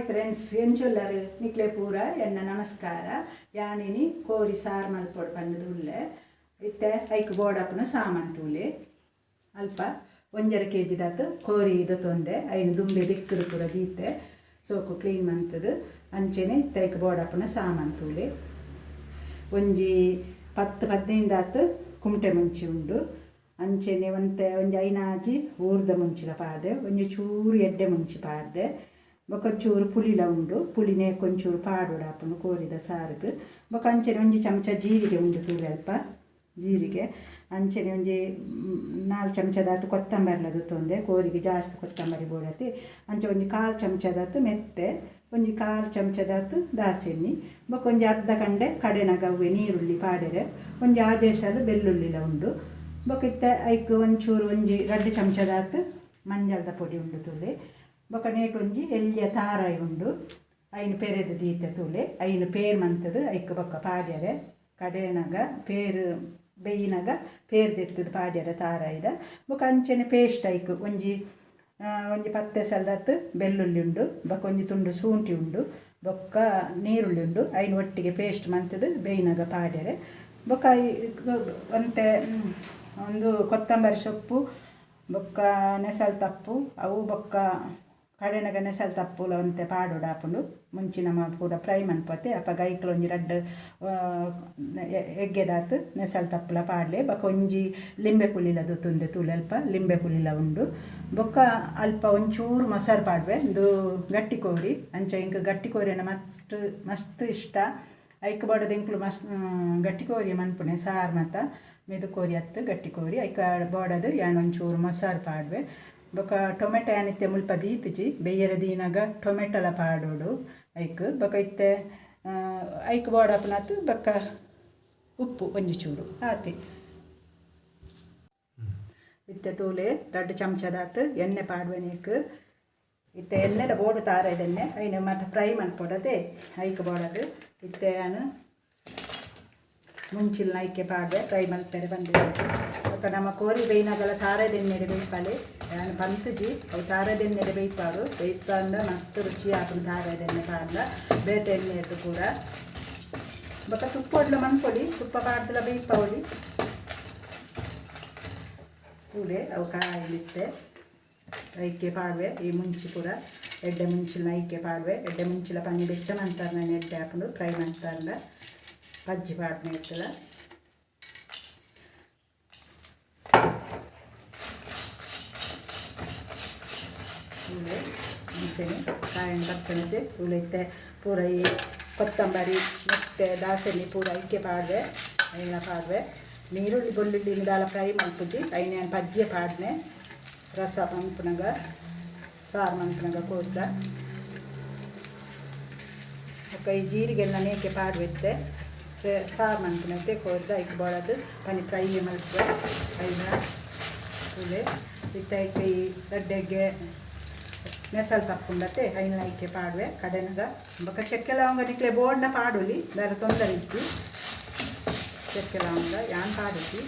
friends ಎಂಚೊಲ್ಲರು ನಿಕ್ಲೆ ಪೂರ ಎನ್ನ ನಮಸ್ಕಾರ ಯಾನಿನಿ ಕೋರಿ ಸಾರು ಮಲ್ಪೊಡು ಪಂಡದು ಉಲ್ಲೆ ಇತ್ತೆ ಐಕ್ ಬೋಡಪ್ಪನ ಸಾಮಾನು ತೂಲೆ ಅಲ್ಪ 1.5 kg ದಾತು ಕೋರಿ ಇದು ತೊಂದೆ ಐನು ದುಂಬೆ ದಿಕ್ಕದು ಪೂರ ದೀತೆ ಸೋಕು ಕ್ಲೀನ್ ಮಂತದು ಅಂಚೆನೆ ಇತ್ತೈಕ್ ಬೋಡಪ್ಪನ ಸಾಮಾನು ತೂಲೆ ಒಂಜಿ 10-15 ದಾತು ಕುಮಟೆ ಮುಂಚಿ ಉಂಡು ಅಂಚೆನೆ ಒಂಜಿ ಐನಾಜಿ ಊರ್ದ ಮುಂಚಿಲ ಪಾಡ್ದೆ ಒಂಜಿ ಚೂರು ಎಡ್ಡೆ ಮುಂಚಿ ಪಾಡ್ದೆ ಬೊಕೊಂಚೂರು ಪುಳಿಲ ಉಂಡು ಪುಳಿನೇ ಕೊಂಚೂರು ಪಾಡೋಡಾಪನು ಕೋರಿದ ಸಾರಿಗೆ ಬೊಕ ಅಂಚೆನೆ ಒಂಜಿ ಚಮಚ ಜೀರಿಗೆ ಉಂಡು ತೂಲೆ ಅಲ್ಪ ಜೀರಿಗೆ ಅಂಚೆನೆ ಒಂಜಿ 4 ಚಮಚದಾತು ಕೊತ್ತಂಬರಿಲದು ತೊಂದೆ ಕೋರಿಗೆ ಜಾಸ್ತಿ ಕೊತ್ತಂಬರಿ ಬೋಡತಿ ಅಂಚೆ ಒಂಜಿ 1/4 ಚಮಚದಾತು ಮೆತ್ತೆ ಒಂಜಿ 1/4 ಚಮಚದಾತು ದಾಸೆಣ್ಣಿ ಬೊಕ ಒಂಜಿ ಅರ್ಧ ಕಂಡೆ ಕಡೆನಗವ್ವೆ ನೀರುಳ್ಳಿ ಪಾಡೆರೆ ಒಂಜಿ ಆಜೇಸಲು ಬೆಳ್ಳುಳ್ಳಿಲ ಉಂಡು ಬೊಕ ಇತ್ತೆ ಐಕ್ ಒಂಚೂರು ಒಂಜಿ 2 ಚಮಚದಾತು ಮಂಜಲ್ದ ಪೊಡಿ ಉಂಡು ತೂಲೆ ಬೊಕ ನೇಟ್ ಒಂಜಿ ಎಲ್ಯ ತಾರಾಯಿ ಉಂಡು ಐನು ಪೆರೆದು ದೀತೆ ತೂಲೆ ಐನು ಪೇರ್ ಮಂತದು ಐಕ್ ಬೊಕ್ಕ ಪಾಡ್ಯರೆ ಕಡೆನಗ ಪೇರು ಬೇಯಿನಾಗ ಪೇರ್ ದೆತ್ತದು ಪಾಡ್ಯರೆ ತಾರಾಯಿದ ಬೊಕ ಅಂಚೆನೆ ಪೇಸ್ಟ್ ಐಕ್ ಒಂಜಿ 10 ಸಲದತ್ತು ಬೆಳ್ಳುಳ್ಳಿ ಉಂಡು ಬೊಕ ಒಂಜಿ ತುಂಡು ಶುಂಠಿ ಉಂಡು ಬೊಕ್ಕ ನೀರುಳ್ಳಿ ಉಂಡು ಐನು ಒಟ್ಟಿಗೆ ಪೇಸ್ಟ್ ಮಂತದು ಬೇಯಿನಾಗ ಪಾಡ್ಯರೆ ಬೊಕ ಒಂತೆ ಒಂದು ಕೊತ್ತಂಬರಿ ಸೊಪ್ಪು ಬೊಕ್ಕ ನೆಸಲ್ ತಪ್ಪು ಅವು ಬೊಕ್ಕ ಕಡೆನಗ ನೆಸಲ್ ತಪ್ಪುಲ ಒಂತೆ ಪಾಡೋಡಾಪುಂಡು ಮುಂಚಿನ ಪೂರ ಫ್ರೈ ಮನ್ಪೊತೆ ಅಪ್ಪ ಗೈಕ್ಲ ಒಂಜಿ 2 ಎಗ್ಗೆದಾತು ನೆಸಲ್ ತಪ್ಪುಲ ಪಾಡ್ಲೆ ಬೊಕ ಒಂಜಿ ಲಿಂಬೆ ಪುಳಿಲದು ತುಂಡೆ ತೂಲೆಲ್ಪ ಲಿಂಬೆ ಪುಳಿಲ ಉಂಡು ಬೊಕ್ಕ ಅಲ್ಪ ಒಂಚೂರು ಮೊಸರು ಪಾಡ್ವೆ ಒಂದು ಗಟ್ಟಿ ಕೋರಿ ಅಂಚ ಇಂಕ ಗಟ್ಟಿ ಕೋರಿನ ಮಸ್ತ್ ಇಷ್ಟ ಐಕ್ ಬಡದು ಇಂಕ್ಲು ಗಟ್ಟಿ ಕೋರಿ ಮನ್ಪುಣೆ ಸಾರು ಮತ್ತ ಮೆದು ಕೋರಿ ಅತ್ತು ಗಟ್ಟಿ ಕೋರಿ ಐಕ ಬೋಡದು ಯಾನ್ ಒಂಚೂರು ಮೊಸರು ಪಾಡ್ವೆ ಬೊಕ ಟೊಮೆಟೊ ಏನಿತ್ತೆ ಮುಲ್ಪ ದೀತಿಜಿ ಬೇಯರ ದೀನಾಗ ಟೊಮೆಟೊಲ ಪಾಡೋಡು ಐಕ್ ಬೊಕ ಇತ್ತೆ ಐಕ್ ಬೋಡಪ್ಪನತ್ತು ಬೊಕ್ಕ ಉಪ್ಪು ಒಂಜಿ ಚೂರು ಆತಿ ಇತ್ತೆ ತೂಲೆ 2 ಚಮಚದಾತು ಎಣ್ಣೆ ಪಾಡ್ವೆ ನೀಕ್ ಇತ್ತೆ ಎಣ್ಣೆಲ ಬೋಡು ತಾರದೆಣ್ಣೆ ಐನು ಮತ್ತು ಫ್ರೈ ಮನ್ಪೊಡದೆ ಐಕ್ ಬೋಡದು ಇತ್ತೆ ನಾನು ಮುಂಚಿಲ್ ನೈಕೆ ಪಾಡ್ವೆ ಫ್ರೈ ಮಲ್ಪೆರೆ ಬಂದಿದೆ ಬೊಕ ನಮ್ಮ ಕೋರಿ ಬೇಯಿನಾಗಲ ತಾರದೆಣ್ಣೆಡೆ ಬೇಯ್ಪಲೆ ನಾನು ಪಂತುಜಿ ಅವು ತಾರದೆಣ್ಣೆಡೆ ಬೇಯ್ಪಾಡು ಬೇಯ್ಪಂದ ಮಸ್ತ್ ರುಚಿ ಆಪುಂಡು ತಾರದೆಣ್ಣೆ ಪಾಡ್ಲ ಬೇತೆ ಎಣ್ಣೆ ಇಟ್ಟು ಕೂಡ ಬೊಕ ತುಪ್ಪ ಒಡ್ಲ ಮನ್ಪೊಡಿ ತುಪ್ಪ ಪಾಡ್ದಲ ಬೇಯ್ಪವಳಿ ಕೂಡೆ ಅವು ಕಾಯಿಲಿತ್ತೆ ಐಕೆ ಪಾಡ್ವೆ ಈ ಮುಂಚಿ ಪೂರ ಎಡ್ಡೆ ಮುಂಚಿಲ ಐಕೆ ಪಾಡ್ವೆ ಎಡ್ಡೆ ಮುಂಚಿಲ ಪನಿ ಬೆಚ್ಚ ಮಂತಾರ ನಾನು ಎಡ್ಡೆ ಹಾಕೊಂಡು ಫ್ರೈ ಮಂತಾರಲ್ಲ ಪಜ್ಜಿ ಪಾಡ್ನೆ ಇರ್ತಲ್ಲ ಉಳ್ಳೆ ಮುಂಚೆನೆ ಕಾಯನ್ನು ಬರ್ತನತೆ ಉಳಿತೆ ಪೂರ ಈ ಕೊತ್ತಂಬರಿ ಮತ್ತು ದಾಸೆಣ್ಣಿ ಪೂರ ಐಕೆ ಪಾಡ್ವೆ ಐನ ಪಾಡ್ವೆ ನೀರುಳ್ಳಿ ಬೆಳ್ಳುಳ್ಳಿ ದಾಲ ಫ್ರೈ ಮಲ್ಪುಜಿ ಐನ ಪಜ್ಜಿಯ ಪಾಡ್ನೆ ರಸ ಮನ್ಪುನಗ ಸಾರು ಮನ್ಪುನಗ ಕೋರ್ದ ಅಕ್ಕ ಈ ಜೀರಿಗೆಲ್ಲ ನೇಕೆ ಪಾಡ್ವೆತ್ತೆ ಸಾರು ಮನ್ಪುನತ್ತೆ ಕೋರ್ದ ಐಕ್ ಬೋಳದು ಪನಿ ಫ್ರೈ ಮಲ್ಪುವೆ ಐನ ಉಳೆ ಇತ್ತೈಕೆ ಈ ದಡ್ಡೆಗೆ ನೆಸಲ್ ತಪ್ಪುಂಡತ್ತೆ ಐನ ಐಕೆ ಪಾಡ್ವೆ ಕಡೆನಗ ಬೊಕ ಚೆಕ್ಕೆ ಲವಂಗ ನಿಕ್ಲೆ ಬೋರ್ಡ್ನ ಪಾಡೋಲಿ ಬೇರೆ ತೊಂದರೆ ಇತ್ತು ಚೆಕ್ಕೆ ಲವಂಗ ಯಾನ್ ಪಾಡಿಸಿ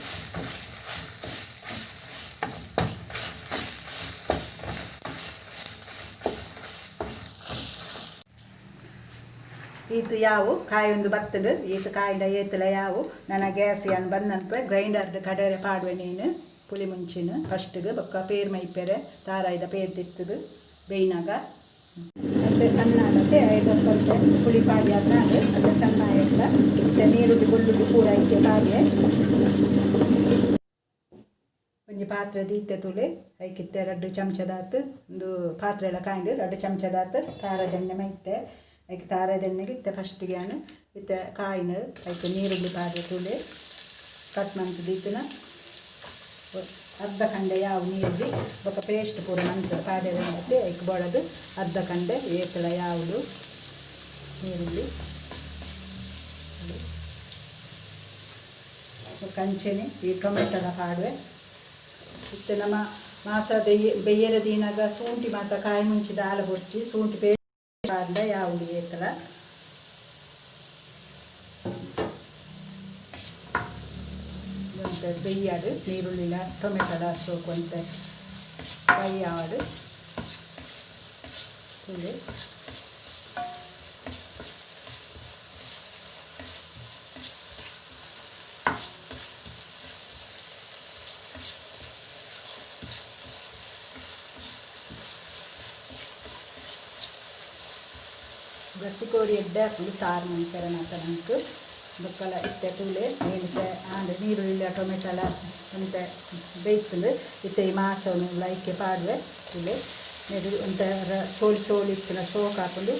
ಈತು ಯಾವು ಕಾಯಿ ಒಂದು ಬತ್ತದು ಈತು ಕಾಯಿದ ಏತಲ ಯಾವು ನನ್ನ ಗ್ಯಾಸ್ ಏನು ಬಂದನ್ಪೆ ಗ್ರೈಂಡರ್ದು ಕಡೆರೆ ಪಾಡುವೆ ನೀನು ಪುಳಿ ಮುಂಚಿನ ಫಸ್ಟ್ಗೆ ಬೊಕ್ಕ ಪೇರ್ ಮೈಪೆರೆ ತಾರಾಯ್ದ ಪೇರ್ ತಿತ್ತದು ಬೇಯಿನಾಗ ಮತ್ತೆ ಸಣ್ಣ ಆಗತ್ತೆ 5-10 ಪುಳಿ ಪಾಡಿ ಆದ್ನಾಗ ಮತ್ತೆ ಸಣ್ಣ ಎಲ್ಲ ಮತ್ತೆ ನೀರುಳ್ಳಿ ಬೆಳ್ಳುಳ್ಳಿ ಪೂರ ಐತೆ ಪಾಡಿಗೆ ಒಂಜಿ ಪಾತ್ರೆ ದೀತೆ ತುಳಿ ಐಕಿತ್ತೆ 2 ಚಮಚದಾತು ಒಂದು ಪಾತ್ರೆ ಎಲ್ಲ ಕಾಂಡು 2 ಚಮಚದಾತು ತಾರದೆಣ್ಣೆ ಮೈತೆ ಐಕೆ ತಾರದೆಣ್ಣೆಗೆ ಇತ್ತೆ ಫಸ್ಟಿಗೆ ನಾನು ಇತ್ತೆ ಕಾಯಿನ ಐಕೆ ನೀರುಳ್ಳಿ ಪಾಡ್ರೆ ತುಳಿ ಕಟ್ ಮಂತ್ ದೀತಿನ ಅರ್ಧ ಕಂಡೆ ಯಾವ ನೀರುಳ್ಳಿ ಬೊಕ ಪೇಸ್ಟ್ ಪೂರ ಮಂತ್ ಪಾಡ್ಯದ ಮತ್ತೆ ಐಕ್ ಬೋಳದು ಅರ್ಧ ಕಂಡೆ ಏತಳ ಯಾವುದು ನೀರುಳ್ಳಿ ಕಂಚೆನೆ ಈ ಟೊಮೆಟೊದ ಪಾಡ್ವೆ ಇತ್ತೆ ನಮ್ಮ ಮಾಸ ಬೆಯ್ಯರ ದೀನಾಗ ಶುಂಠಿ ಮಾತ ಕಾಯಿ ಮುಂಚಿದ ಹಾಲು ಹೊಚ್ಚಿ ಶುಂಠಿ ಪೇಸ್ಟ್ ಪಾಡ್ದ ಯಾವುದು ಏತಳ ಬೆಯ್ಯಾಡು ನೀರುಳ್ಳಿಲ ಟೊಮೆಟೊದ ಸೋಕೊಂತೆ ಫ್ರೈ ಆಡು ತುಳಿ ಗಟ್ಟಿ ಕೋರಿ ಎಡ್ಡೆ ಹಾಕೊಂಡು ಸಾರು ಮಾಡ್ತಾರೆ ನಂಗೆ ಬೊಕ್ಕಲ ಇತ್ತೆ ತೂಲೆ ಏನಿತ್ತೆ ಅಂದರೆ ನೀರುಳ್ಳಿ ಟೊಮೆಟೊ ಎಲ್ಲ ಅಂತ ಬೇಯ್ತಂದು ಇತ್ತೆ ಈ ಮಾಸವನ್ನು ಲೈಕೆ ಪಾಡುವೆ ತೂಲೆ ನೆಡು ಒಂಥರ ಚೋಳಿ ಚೋಳಿ ಇತ್ತಿನ ಸೋಕು ಹಾಕೊಂಡು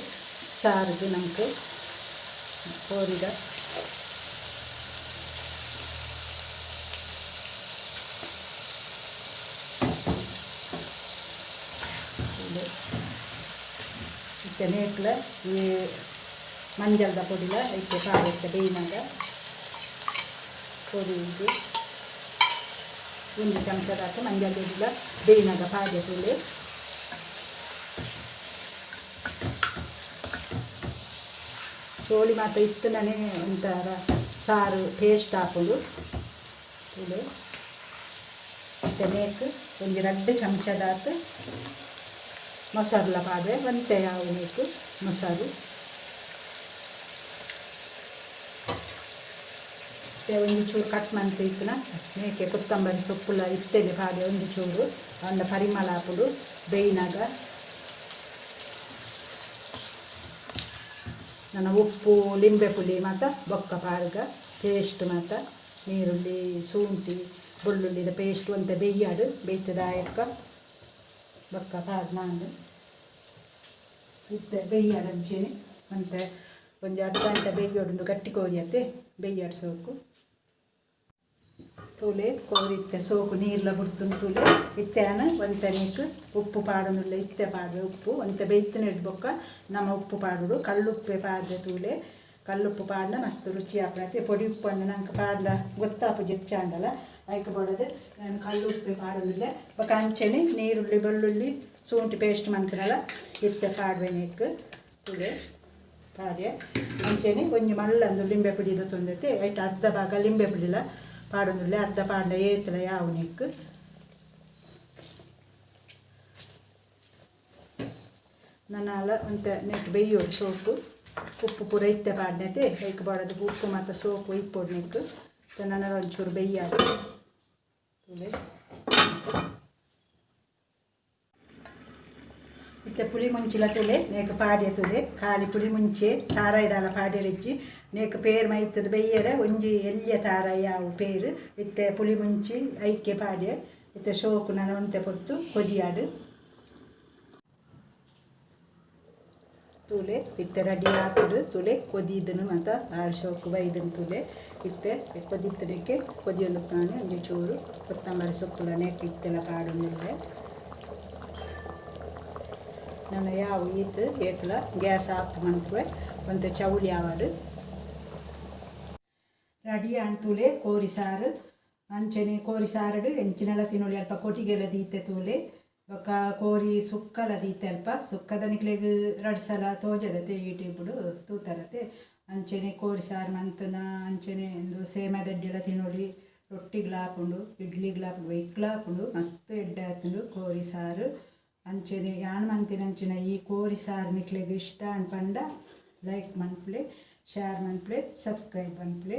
ಸಾರಿಗೆ ನಮ್ಗೆ ಕೋರಿದ ಇತ್ತೆ ನೇಕ್ಲ ಈ ಮಂಜಲ್ದ ಪೊಡಿಲ ಇತ್ತೆ ಪಾಡುತ್ತೆ ಬೇಯಿನಾಗ ಕೊರಿದು ಒಂದು ಚಮಚದ ಹಾಕಿ ಮಂಜಲ್ ಪೊಡಿಲ ಬೇಯಿನಾಗ ಪಾಡೆ ತುಳಿ ಚೋಳಿ ಮಾತ್ರ ಇತ್ತು ನಾನೇ ಒಂಥರ ಸಾರು ಟೇಸ್ಟ್ ಹಾಕೋದು ತುಳಿ ಮತ್ತು ನೇಕ್ ಒಂದು 2 ಚಮಚದ ಹಾಕಿ ಮೊಸರಲ್ಲ ಪಾಡೆ ಒಂತೆ ಯಾವ ನೇಕು ಮೊಸರು ಒಂದು ಚೂರು ಕಟ್ ಮಾಡ್ತಿತ್ತನ ಮೇಕೆ ಕೊತ್ತಂಬರಿ ಸೊಪ್ಪುಲ ಇತ್ತೇನೆ ಪಾಡೆ ಒಂದು ಚೂರು ಅವನ್ನ ಪರಿಮಳ ಹಾಕೋದು ಬೇಯಿನಾಗ ನನ್ನ ಉಪ್ಪು ಲಿಂಬೆ ಪುಳಿ ಮತ್ತು ಬೊಕ್ಕ ಪಾಡ್ಗ ಪೇಸ್ಟ್ ಮತ್ತು ನೀರುಳ್ಳಿ ಶುಂಠಿ ಬೆಳ್ಳುಳ್ಳಿದ ಪೇಸ್ಟ್ ಅಂತ ಬೇಯ್ಯಾಡು ಬೇಯ್ತದ ಆಯಕ್ಕ ಬೊಕ್ಕ ಪಾಡ್ ನಾನು ಇತ್ತೆ ಬೇಯ್ಯಾಡು ಅಂಚೇನೆ ಮತ್ತು ಒಂದು ಅರ್ಧ ಗಂಟೆ ಬೇಯ್ಯೋಡು ಗಟ್ಟಿ ಕೋರಿಯತ್ತೆ ಬೇಯ್ಯಾಡು ಸೋಕು ತೂಲೆ ಕೋರಿತ್ತೆ ಸೋಕು ನೀರ್ಲ ಬಿಡ್ತು ತೂಲೆ ಇತ್ತೆನ ಒಂತೆ ನೀಕು ಉಪ್ಪು ಪಾಡೋದಿಲ್ಲ ಇತ್ತೆ ಪಾಡ್ರೆ ಉಪ್ಪು ಒಂತೆ ಬೇಯ್ತನೆ ಇಡ್ಬೊಕ್ಕ ನಮ್ಮ ಉಪ್ಪು ಪಾಡೋದು ಕಲ್ಲುಪ್ಪೆ ಪಾಡ್ರೆ ತೂಲೆ ಕಲ್ಲುಪ್ಪು ಪಾಡ್ನ ಮಸ್ತ್ ರುಚಿ ಹಾಕತ್ತೆ ಪೊಡಿ ಉಪ್ಪು ಅಂದ್ರೆ ನಂಗೆ ಪಾಡ್ಲ ಗೊತ್ತಾಪು ಜೆಚ್ಚಾಂಡಲ್ಲ ಅದಕ್ಕೆ ಬಡೋದು ನಾನು ಕಲ್ಲುಪ್ಪೆ ಪಾಡೋದಿಲ್ಲ ಬೊಕ್ಕ ಅಂಚೆನೆ ನೀರುಳ್ಳಿ ಬೆಳ್ಳುಳ್ಳಿ ಶುಂಠಿ ಪೇಸ್ಟ್ ಮಂತ್ರಲ್ಲ ಇತ್ತೆ ಪಾಡ್ವೆ ನೀಕು ತೂಲೆ ಪಾಡ್ಯ ಅಂಚೆನೆ ಒಂಜಿ ಮಲ್ಲಂದು ಲಿಂಬೆ ಪುಡಿದು ತೊಂದೈತೆ ಐಟ್ ಅರ್ಧ ಭಾಗ ಲಿಂಬೆ ಪುಡಿಲ ಪಾಡೋದಿಲ್ಲ ಅರ್ಧ ಪಾಡ ಏತಲ ಯಾವ ನೀಕು ನನ್ನ ಅಂತ ನೆಕ್ ಬೇಯೋಡು ಸೋಪು ಉಪ್ಪು ಪೂರ ಇತ್ತೆ ಪಾಡ್ನೈತೆ ಐಕ್ ಬಾಡೋದು ಉಪ್ಪು ಮತ್ತು ಸೋಪು ಇಪ್ಪೋಡು ನೆಕ್ಕು ನನ್ನ ಒಂಚೂರು ಬೇಯ್ಯಾದು ಇತ್ತೆ ಪುಳಿ ಮುಂಚಿಲ ತುಲೆ ನೇಕ ಪಾಡ್ಯ ತುಲೆ ಖಾಲಿ ಪುಳಿ ಮುಂಚೆ ತಾರಾಯ್ದಾಲ ಪಾಡ್ಯರಿಜ್ಜಿ ನೇಕ ಪೇರು ಮೈತದ ಬೇಯ್ಯರೆ ಒಂಜಿ ಎಲ್ಲಿಯ ತಾರಾಯ ಯಾವ ಪೇರು ಇತ್ತೆ ಪುಳಿ ಮುಂಚಿ ಐಕ್ಯ ಪಾಡ್ಯ ಇತ್ತೆ ಸೋಕು ನಾನು ಒಂತೆ ಪೊರ್ತು ಕೊದಿಯಾಡು ತುಲೆ ಇತ್ತೆ ರೆಡಿ ಹಾಕಿಡು ತುಲೆ ಕೊದಿದನು ಮತ್ತು ಆ ಸೋಕು ಬೈದನು ತುಲೆ ಇತ್ತೆ ಕೊದಿತ್ತದಕ್ಕೆ ಕೊದಿಯೊಂದು ತಾನೆ ಒಂಜಿ ಚೂರು ಕೊತ್ತಂಬರಿ ಸೊಪ್ಪುಲ ನೆಕ್ ಇತ್ತೆಲ್ಲ ಪಾಡೊಂದಿಲ್ಲ ನಾನು ಯಾವ ಈತು ಏತಲ ಗ್ಯಾಸ್ ಆಫ್ ಮಾಡ್ತುವೆ ಒಂದು ಚೌಳಿ ಆವಾಡು ರೆಡಿ ಅಂತೂಲೆ ಕೋರಿ ಸಾರು ಅಂಚನೆ ಕೋರಿ ಸಾರಡು ಎಂಚಿನೆಲ್ಲ ತಿನ್ನೋಳಿ ಅಲ್ಪ ಕೊಟ್ಟಿಗೆಲ್ಲ ದೀತೆ ತೂಲೆ ಬೊಕ್ಕ ಕೋರಿ ಸುಕ್ಕಲ ದೀತೆ ಅಲ್ಪ ಸುಕ್ಕದ ನಿಕ್ಲೆಗ್ 2 ಸಲ ತೋಜದತೆ ಯೂಟ್ಯೂಬ್ಡು ತೂತರತೆ ಅಂಚನೆ ಕೋರಿ ಸಾರು ಮಂತನ ಅಂಚನೆ ಒಂದು ಸೇಮೆ ದಡ್ಡೆಲ್ಲ ತಿನ್ನೋಳಿ ರೊಟ್ಟಿಗ್ಲ ಹಾಕೊಂಡು ಇಡ್ಲಿಗ್ಲ ಹಾಕೊಂಡು ಇಕ್ಲ ಹಾಕೊಂಡು ಮಸ್ತ್ ಎಡ್ಡೆ ಆತುಂಡು ಕೋರಿ ಸಾರು ಅಂಚನೆ ಯಾನ್ ಮಂತಿನ ಅಂಚಿನ ಈ ಕೋರಿ ಸಾರು ನಿಕ್ಲೆಗ್ ಇಷ್ಟ ಅನ್ಪಂಡ ಲೈಕ್ ಮನ್ಪ್ಲೆ ಶೇರ್ ಮನ್ಪ್ಲೆ ಸಬ್ಸ್ಕ್ರೈಬ್ ಮನ್ಪ್ಲೆ